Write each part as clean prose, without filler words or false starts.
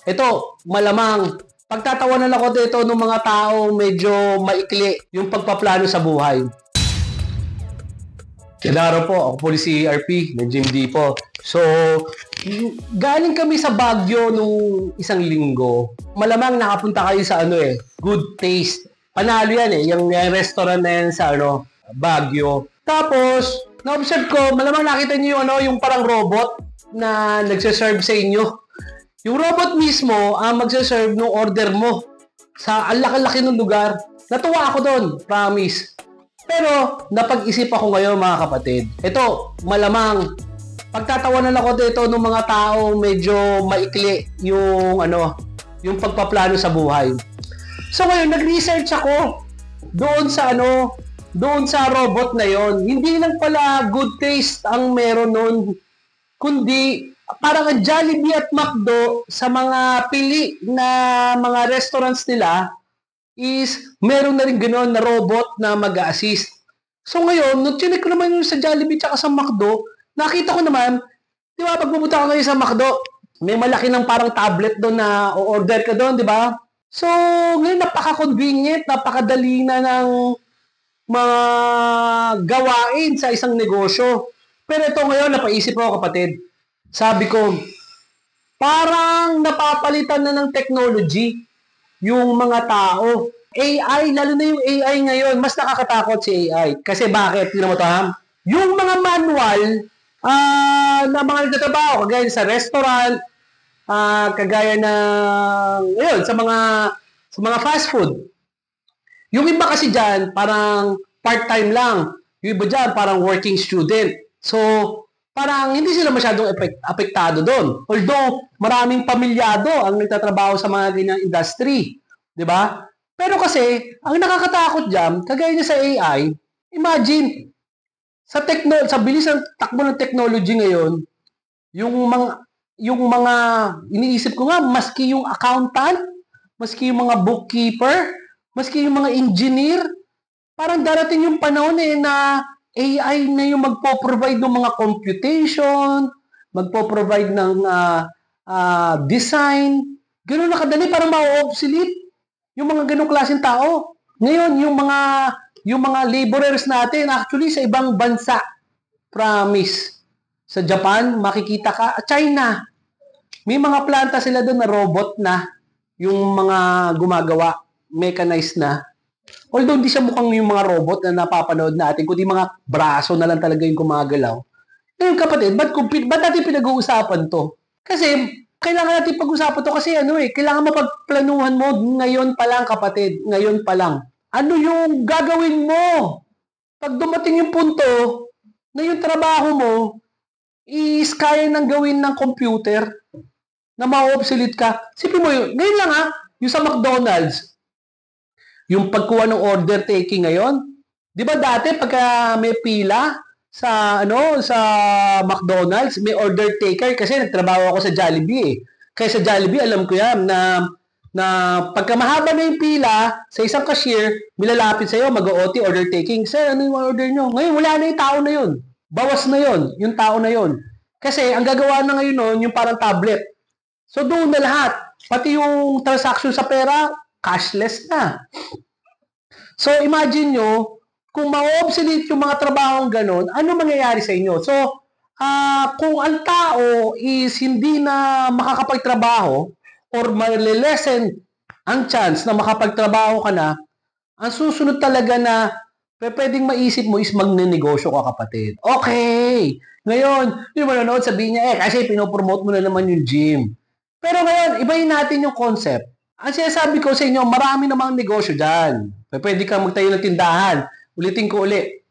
Ito, malamang, pagtatawanan ako dito ng mga tao medyo maikli yung pagpaplano sa buhay. Kilaro po, ako po si RP, ng Jim D po. So, galing kami sa Baguio nung isang linggo. Malamang nakapunta kayo sa Good Taste. Panalo yan yung restaurant na yan sa Baguio. Tapos, na-observe ko, malamang nakita niyo yung parang robot na nagsaserve sa inyo. Yung robot mismo ang magsaserve ng order mo sa ang laki-laki ng lugar. Natuwa ako doon, promise. Pero napag-isip ako ngayon mga kapatid. Ito, malamang pagtatawanan ako dito ng mga tao medyo maikli yung yung pagpaplano sa buhay. So ngayon nag-research ako doon sa robot na yon. Hindi lang pala Good Taste ang meron noon, kundi parang ang Jollibee at McDo sa mga pili na mga restaurants nila is meron na rin gano'n na robot na mag-a-assist. So ngayon, nung chinik ko naman yung sa Jollibee at sa McDo, nakita ko naman, di ba, pag pumunta ka ngayon sa McDo, may malaki ng parang tablet doon na o-order ka doon, di ba? So, ngayon napaka-convenient, napakadali na ng mga gawain sa isang negosyo. Pero ito ngayon, napaisip ako kapatid. Sabi ko, parang napapalitan na ng technology yung mga tao. AI, lalo na yung AI ngayon, mas nakakatakot si AI. Kasi bakit? Tignan mo to ha? Yung mga manual na mga nagtatrabaho, kagaya sa restaurant, kagaya ng, sa mga fast food. Yung iba kasi dyan, parang part-time lang. Yung iba dyan, parang working student. So, parang hindi sila masyadong apektado doon. Although, maraming pamilyado ang nagtatrabaho sa mga ganyang industry. Diba? Pero kasi, ang nakakatakot dyan, kagaya niya sa AI, imagine, sa bilis ng takbo ng technology ngayon, yung mga iniisip ko nga, maski yung accountant, maski yung mga bookkeeper, maski yung mga engineer, parang darating yung panahon na AI na yung magpo-provide ng mga computation, magpo-provide ng design. Ganun na kadali, parang ma-obsolete yung mga ganung klaseng tao. Ngayon, yung mga laborers natin, actually sa ibang bansa, promise, sa Japan, makikita ka, China, may mga planta sila doon na robot na yung mga gumagawa, mechanized na. Although hindi siya mukhang yung mga robot na napapanood natin, kundi mga braso na lang talaga yung gumagalaw. Ngayon kapatid, ba't natin pinag-uusapan to? Kasi, kailangan natin pag-usapan to kasi kailangan mapagplanuhan mo ngayon pa lang kapatid, ngayon pa lang. Ano yung gagawin mo? Pag dumating yung punto na yung trabaho mo is kaya nang gawin ng computer na ma-obsolete ka. Sipin mo yun, ngayon lang yung sa McDonald's, yung pagkuha ng order taking ngayon, 'di ba dati pagka may pila sa McDonald's, may order taker kasi nagtrabaho ako sa Jollibee Kaya sa Jollibee alam ko 'yan na pagka mahaba na yung pila sa isang cashier, milalapit sa iyo, mag-OT order taking. Sir, ano yung order nyo? Ngayon wala na yung tao na yun. Bawas na yun, yung tao na yun. Kasi ang gagawa na ngayon nun, yung parang tablet. So doon na lahat. Pati yung transaction sa pera, cashless na. So, imagine nyo, kung ma-obsolete yung mga trabahong ganon, ano mangyayari sa inyo? So, kung ang tao is hindi na makakapagtrabaho or malilesen ang chance na makapagtrabaho ka na, ang susunod talaga na pwedeng maisip mo is magnenegosyo ka kapatid. Okay! Ngayon, yung manonood sabihin niya, kasi pinopromote mo na naman yung gym. Pero ngayon, ibahin natin yung concept. Ang sinasabi ko sa inyo, marami namang negosyo dyan. Pwede kang magtayo ng tindahan. Ulitin ko ulit.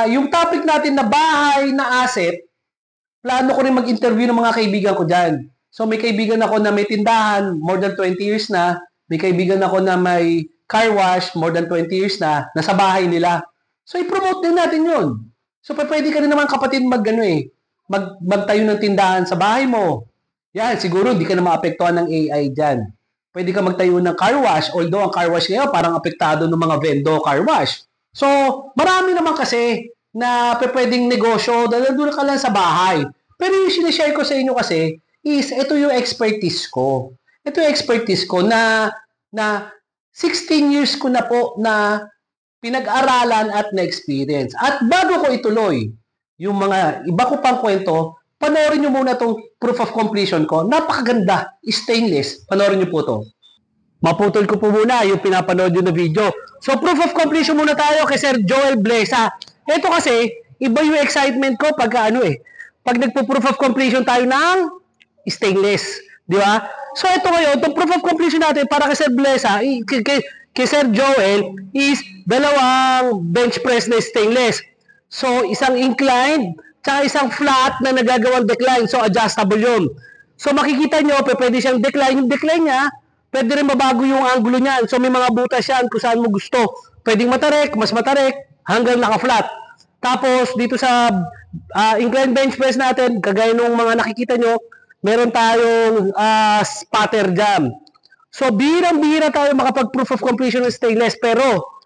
Yung topic natin na bahay na asset, plano ko rin mag-interview ng mga kaibigan ko dyan. So may kaibigan ako na may tindahan, more than 20 years na. May kaibigan ako na may car wash, more than 20 years na, nasa bahay nila. So i-promote din natin yun. So pwede ka rin naman kapatid magtayo ng tindahan sa bahay mo. Yan, siguro hindi ka na maapektuhan ng AI dyan. Pwede ka magtayo ng car wash, although ang car wash ngayon parang apektado ng mga vendo car wash. So, marami naman kasi na pwedeng negosyo, doon ka lang sa bahay. Pero yung sinishare ko sa inyo kasi, is ito yung expertise ko. Ito yung expertise ko na 16 years ko na po na pinag-aralan at na-experience. At bago ko ituloy yung mga iba ko pang kwento, panoorin nyo muna itong proof of completion ko. Napakaganda, stainless. Panoorin nyo po ito. Maputol ko po muna yung pinapanood nyo na video. So, proof of completion muna tayo kay Sir Joel Blesa. Ito kasi, iba yung excitement ko pag pag nagpo-proof of completion tayo ng stainless. Di ba? So, ito ngayon, itong proof of completion natin para kay Sir Blesa, kay Sir Joel, is dalawang bench press na stainless. So, isang inclined, tsaka isang flat na nagagawang decline. So, adjustable yun. So, makikita nyo, pwede siyang decline. Yung decline niya, pwede rin mabago yung angulo niyan. So, may mga butas yan kung saan mo gusto. Pwedeng matarik, mas matarik, hanggang naka-flat. Tapos, dito sa inclined bench press natin, kagaya nung mga nakikita nyo, meron tayong spatter jam. So, bihirang-bihira tayo makapag-proof of completion ng stainless. Pero,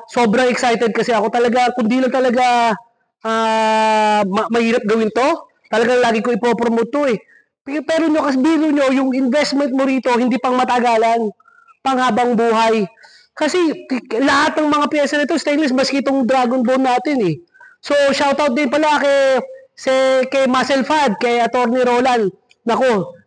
sobrang excited kasi ako talaga. Kundi lang talaga mahirap gawin to. Talagang lagi ko ipopromote to eh. Pero nyo, kasi biro nyo, yung investment mo rito, hindi pang matagalan. Panghabang buhay. Kasi lahat ng mga pyesa nito, stainless, maski itong Dragon Bone natin eh. So, shoutout din pala kay Muscle Fad, kay Attorney Roland. Nako,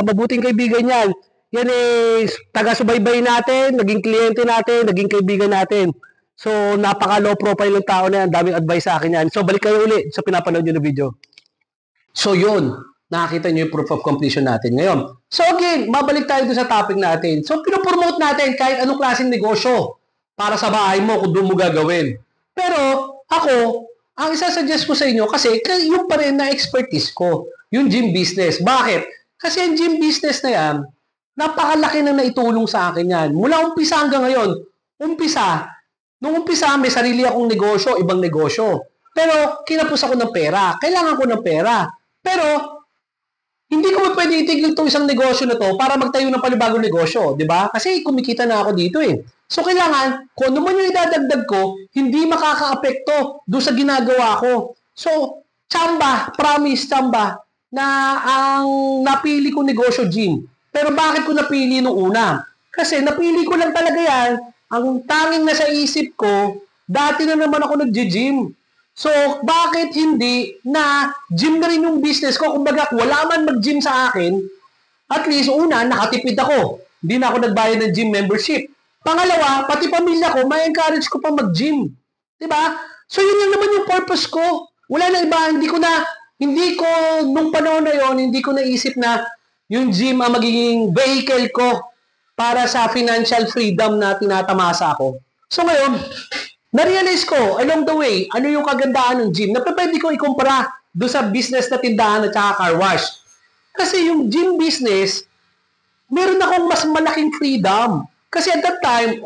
mabuting kaibigan yan. Yan eh, taga-subaybay natin, naging kliyente natin, naging kaibigan natin. So, napaka-low profile ng tao na yan. Daming advice sa akin yan. So, balik kayo uli sa pinapanood nyo na video. So, yun. Nakakita nyo yung proof of completion natin ngayon. So, again, mabalik tayo doon sa topic natin. So, pinopromote natin kahit anong klaseng negosyo para sa bahay mo kung doon mo gagawin. Pero, ako, ang isa-suggest ko sa inyo, kasi yung pa rin na expertise ko, yung gym business. Bakit? Kasi yung gym business na yan, napakalaki na naitulong sa akin yan. Mula umpisa hanggang ngayon, nung umpisa, may sarili akong negosyo, ibang negosyo. Pero, kinapos ako ng pera. Kailangan ko ng pera. Pero, hindi ko pwede itigil itong isang negosyo na to para magtayo ng panibagong negosyo, di ba? Kasi kumikita na ako dito eh. So, kailangan, kung ano man yung idadagdag ko, hindi makaka-apekto doon sa ginagawa ko. So, promise, na ang napili ko negosyo, gym. Pero bakit ko napili nung una? Kasi napili ko lang talaga yan, ang tanging nasa isip ko, dati na naman ako nag-gym. So, bakit hindi na gym na rin yung business ko? Kumbaga, wala man mag-gym sa akin, at least, una, nakatipid ako. Hindi na ako nagbayad ng gym membership. Pangalawa, pati pamilya ko, may encourage ko pa mag-gym. Diba? So, yun lang naman yung purpose ko. Wala na iba, nung panahon na yon, hindi ko naisip na yung gym ang magiging vehicle ko para sa financial freedom na tinatamasa ko. So, ngayon, na-realize ko, along the way, ano yung kagandahan ng gym na pwede ko ikumpara doon sa business na tindahan at saka car wash. Kasi yung gym business, meron akong mas malaking freedom. Kasi at that time,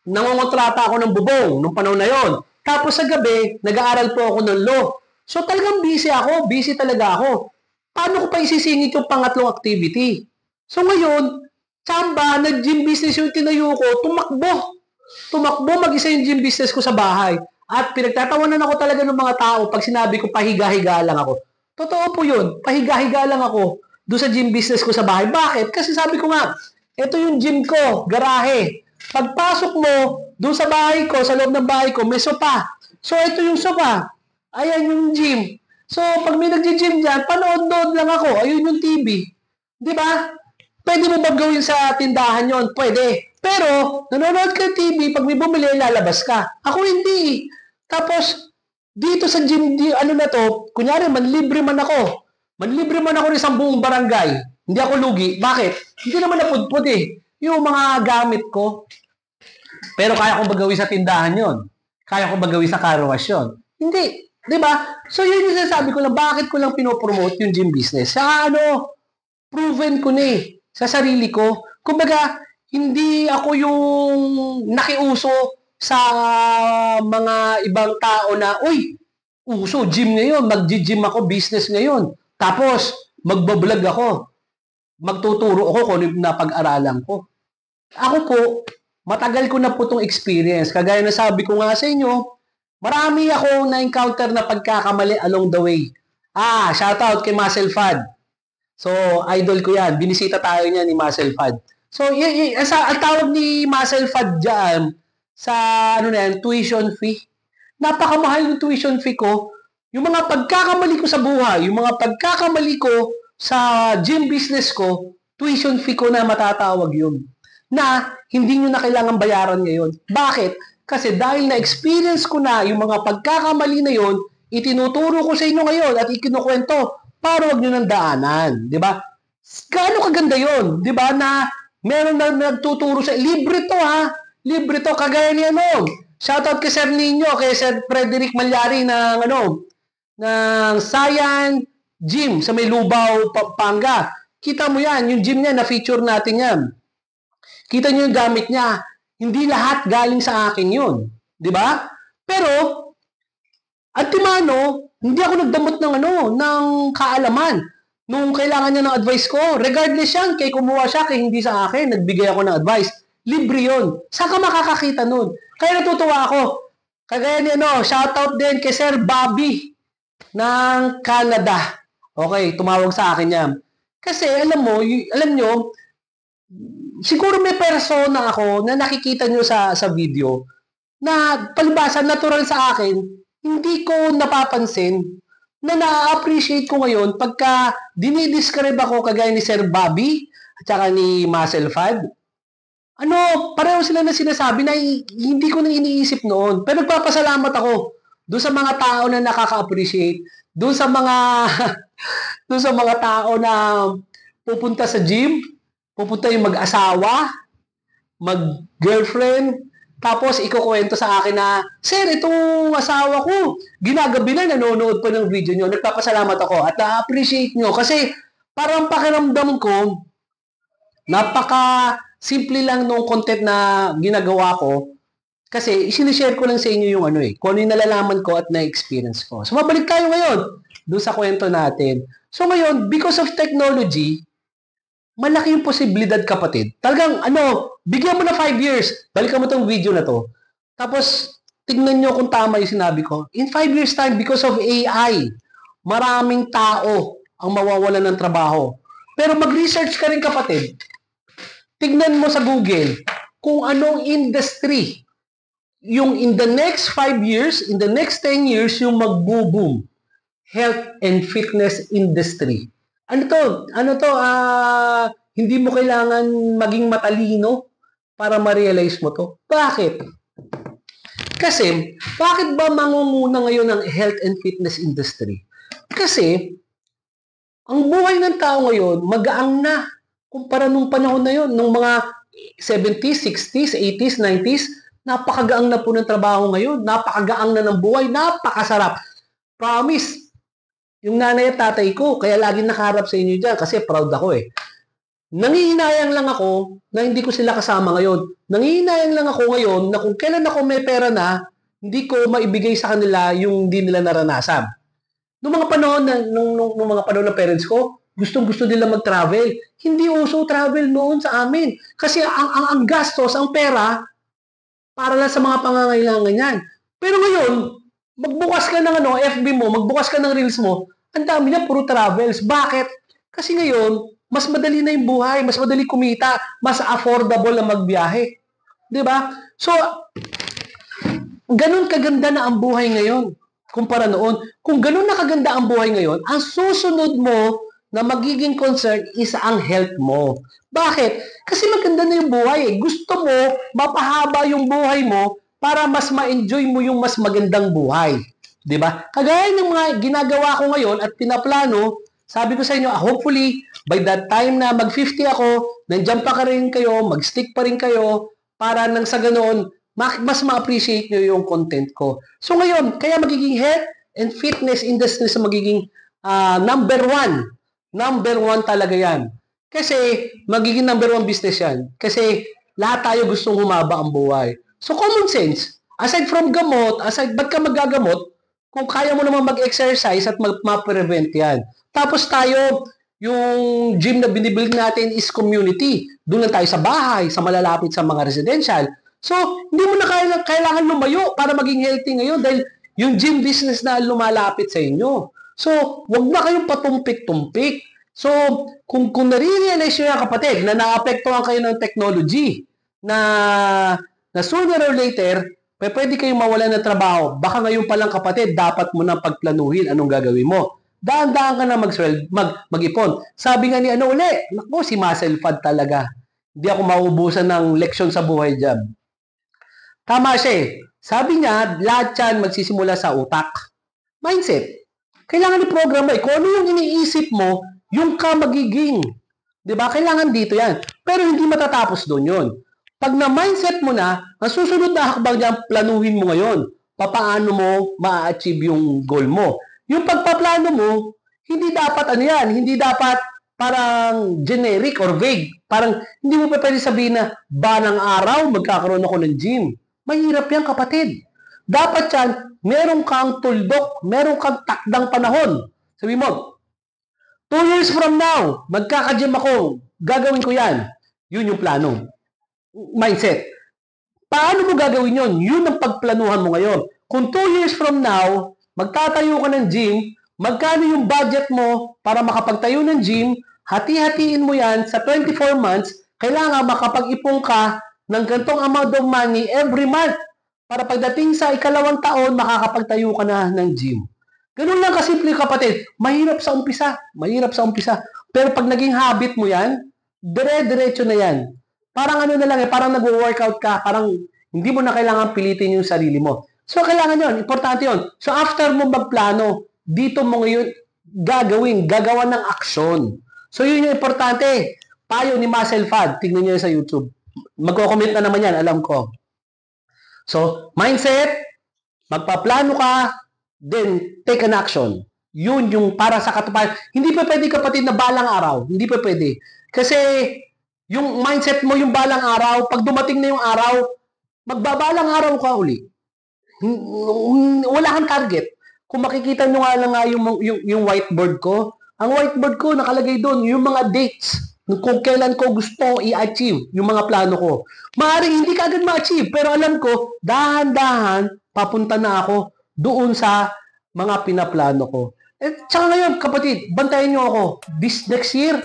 nangongontrata ako ng bubong nung panahon na yon. Tapos sa gabi, nag-aaral po ako ng law. So talagang busy talaga ako. Paano ko pa isisingit yung pangatlong activity? So ngayon, nag-gym business yung tinayo ko, tumakbo mag-isa yung gym business ko sa bahay. At pinagtatawanan ako talaga ng mga tao pag sinabi ko pahiga-higa lang ako. Totoo po yun. Pahiga-higa lang ako doon sa gym business ko sa bahay. Bakit? Kasi sabi ko nga, ito yung gym ko, garahe. Pagpasok mo doon sa bahay ko, sa loob ng bahay ko, may sopa. So, ito yung sopa. Ayan yung gym. So, pag may nag-gym dyan, panood-nood lang ako. Ayun yung TV. Di ba? Pwede mo bang gawin sa tindahan yon? Pwede. Pero, nanonood ka ng TV, pag may bumili, lalabas ka. Ako hindi. Tapos, dito sa gym, kunyari, manlibre man ako ng isang buong barangay. Hindi ako lugi. Bakit? Hindi naman napudpud eh. Yung mga gamit ko. Pero kaya kong bagawin sa tindahan yon. Kaya kong bagawin sa car wash yon. Hindi. Diba? So, yun yung sinasabi ko lang, bakit ko lang pinopromote yung gym business? Proven ko na eh, sa sarili ko. Kumbaga, hindi ako yung nakiuso sa mga ibang tao na, uy, uso, gym ngayon, mag-gym ako, business ngayon. Tapos, magbablog ako. Magtuturo ako kung ano na pag-aralan ko. Ako po, matagal ko na po itong experience. Kagaya na sabi ko nga sa inyo, marami ako na-encounter na pagkakamali along the way. Shoutout kay Muscle Fad. So, idol ko yan. Binisita tayo niya ni Muscle Fad. So, ang tawag ni Muscle Fad dyan sa tuition fee. Napakamahal yung tuition fee ko. Yung mga pagkakamali ko sa buhay, yung mga pagkakamali ko sa gym business ko, tuition fee ko na matatawag yun. Na hindi nyo na kailangan bayaran ngayon. Bakit? Kasi dahil na-experience ko na yung mga pagkakamali na yun, itinuturo ko sa inyo ngayon at ikinukwento para wag nyo nang daanan. Di ba? Gaano kaganda yun? Di ba? Na meron na nagtuturo sa libre to ha. Libre to. Kagaya ni shoutout kay Sir Nino, kay Sir Frederick Malyari ng ng Sayan Gym sa may Lubao, Pampanga. Kita mo yan, yung gym niya, na-feature natin yan. Kita niyo yung gamit niya. Hindi lahat galing sa akin yun. Di ba? Pero, antimano, hindi ako nagdamot ng kaalaman. Nung kailangan niya ng advice ko, regardless yan, kay kumuha siya, kay hindi sa akin, nagbigay ako ng advice. Libre yun. Saan ka makakakita nun? Kaya natutuwa ako. Kagaya ni shoutout din kay Sir Bobby ng Canada. Okay, tumawag sa akin yan. Kasi alam nyo, siguro may persona ako na nakikita nyo sa video na palibasa natural sa akin, hindi ko napapansin na na-appreciate ko ngayon pagka dinidescribe ako kagaya ni Sir Bobby at saka ni Muscle Fad. Pareho sila na sinasabi na hindi ko nang iniisip noon. Pero nagpapasalamat ako doon sa mga tao na nakaka-appreciate, doon sa mga doon sa mga tao na pupunta sa gym, pupunta yung mag-asawa, mag-girlfriend, tapos ikukwento sa akin na, Sir, itong asawa ko, ginagabi na, nanonood pa ng video nyo. Nagpapasalamat ako at na-appreciate nyo. Kasi parang pakiramdam ko, napaka-simple lang nung content na ginagawa ko. Kasi sinishare ko lang sa inyo yung kung ano yung nalalaman ko at na-experience ko. So, mabalik tayo ngayon doon sa kwento natin. So, ngayon, because of technology, malaki yung posibilidad, kapatid. Talagang, bigyan mo na 5 years. Balikan mo tong video na to. Tapos, tignan nyo kung tama yung sinabi ko. In 5 years time, because of AI, maraming tao ang mawawalan ng trabaho. Pero mag-research ka rin, kapatid. Tignan mo sa Google kung anong industry yung in the next 5 years, in the next 10 years, yung mag-boom. Health and fitness industry. Hindi mo kailangan maging matalino para ma-realize mo to. Bakit? Kasi, bakit ba mangunguna ngayon ang health and fitness industry? Kasi, ang buhay ng tao ngayon, magaang na kumpara nung panahon na yon, nung mga 70s, 60s, 80s, 90s, napakagaang na po ng trabaho ngayon, napakagaang na ng buhay, napakasarap. Promise, yung nanay at tatay ko, kaya laging nakaharap sa inyo dyan, kasi proud ako eh. Nangihinayang lang ako na hindi ko sila kasama ngayon. Nangihinayang lang ako ngayon na kung kailan ako may pera na, hindi ko maibigay sa kanila yung hindi nila naranasan. Noong mga panahon nung mga panahon ng parents ko, gustong-gusto nila mag-travel. Hindi uso travel noon sa amin. Kasi ang gastos, ang pera, para lang sa mga pangangailangan yan. Pero ngayon, magbukas ka ng FB mo, magbukas ka ng Reels mo, ang dami niya puro travels. Bakit? Kasi ngayon, mas madali na yung buhay, mas madali kumita, mas affordable na magbiyahe. 'Di ba? So, ganun kaganda na ang buhay ngayon kumpara noon. Kung ganun na kaganda ang buhay ngayon, ang susunod mo na magiging concern is ang health mo. Bakit? Kasi maganda na yung buhay eh. Gusto mo, mapahaba yung buhay mo para mas ma-enjoy mo yung mas magandang buhay. 'Di ba? Kagaya ng mga ginagawa ko ngayon at pinaplano, sabi ko sa inyo, hopefully, by that time na mag-50 ako, nandiyan pa rin kayo, mag-stick pa rin kayo, para nang sa ganoon, mas ma-appreciate nyo yung content ko. So ngayon, kaya magiging health and fitness industry sa magiging number one. Number one talaga yan. Kasi magiging number one business yan. Kasi lahat tayo gustong humaba ang buhay. So common sense. Aside from gamot, ba't ka magagamot? Kung kaya mo naman mag-exercise at ma-prevent yan. Tapos tayo, yung gym na binibuild natin is community. Doon lang tayo sa bahay, sa malalapit sa mga residential. So, hindi mo na kailangan lumayo para maging healthy ngayon dahil yung gym business na lumalapit sa inyo. So, wag na kayong patumpik-tumpik. So, kung nare-realize nyo yan, kapatid, na naapektuhan kayo ng technology, na sooner or later, pwede kayong mawalan ng trabaho. Baka ngayon pa lang, kapatid, dapat mo na pagplanuhin anong gagawin mo. Daan-daan ka na mag-ipon. Sabi nga ni naku, si Muscle Fad talaga. Hindi ako mauubusan ng leksyon sa buhay dyan. Tama siya eh. Sabi niya, lahat yan magsisimula sa utak. Mindset. Kailangan i-program mo. Kung ano yung iniisip mo, yung ka magiging. Diba? Kailangan dito yan. Pero hindi matatapos doon yun. Pag na-mindset mo na, ang susunod na hakbang dyan, planuhin mo ngayon. Paano mo ma-achieve yung goal mo. Yung pagpaplano mo, hindi dapat hindi dapat parang generic or vague. Parang hindi mo pa pwede sabihin na balang araw magkakaroon ako ng gym. Mahirap yan, kapatid. Dapat yan, meron kang tuldok, meron kang takdang panahon. Sabi mo, 2 years from now, magkaka-gym ako, gagawin ko yan. Yun yung plano. Mindset. Paano mo gagawin yun? Yun ang pagplanuhan mo ngayon. Kung 2 years from now, magtatayo ka ng gym, magkano yung budget mo para makapagtayo ng gym, hati-hatiin mo yan sa 24 months, kailangan makapag-ipon ka ng gantong amount of money every month para pagdating sa ikalawang taon, makakapagtayo ka na ng gym. Ganun lang kasimple, kapatid. Mahirap sa umpisa. Mahirap sa umpisa. Pero pag naging habit mo yan, dire-diretso na yan. Parang na lang parang nag-workout ka, parang hindi mo na kailangan pilitin yung sarili mo. So, kailangan yun. Importante yun. So, after mo magplano, dito mo ngayon gagawa ng aksyon. So, yun yung importante. Payo ni Muscle Fad. Tignan nyo yun sa YouTube. Magko-comment na naman yan, alam ko. So, mindset, magpaplano ka, then take an action. Yun yung para sa katuparan. Hindi pa pwede, kapatid, na balang araw. Hindi pa pwede. Kasi, yung mindset mo, yung balang araw, pag dumating na yung araw, magbabalang araw ka uli. Wala kang target. Kung makikita nyo nga lang yung whiteboard ko, ang whiteboard ko nakalagay doon yung mga dates kung kailan ko gusto i-achieve yung mga plano ko. Maaaring hindi ka agad ma-achieve, pero alam ko, dahan-dahan, papunta na ako doon sa mga pinaplano ko. At saka ngayon, kapatid, bantayan nyo ako. This next year,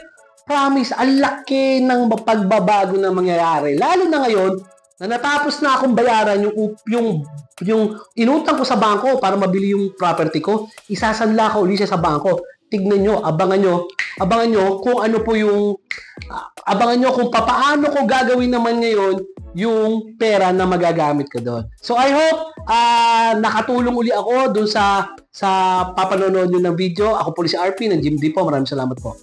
promise, ang laki ng pagbabago na mangyayari. Lalo na ngayon, na natapos na akong bayaran yung inutang ko sa bangko para mabili yung property ko, isasanla ko ulit siya sa bangko. Tignan nyo, abangan nyo kung ano po yung, abangan nyo kung paano ko gagawin naman ngayon yung pera na magagamit ko doon. So I hope nakatulong uli ako doon sa papanonood nyo ng video. Ako po si RP ng Jim D po. Maraming salamat po.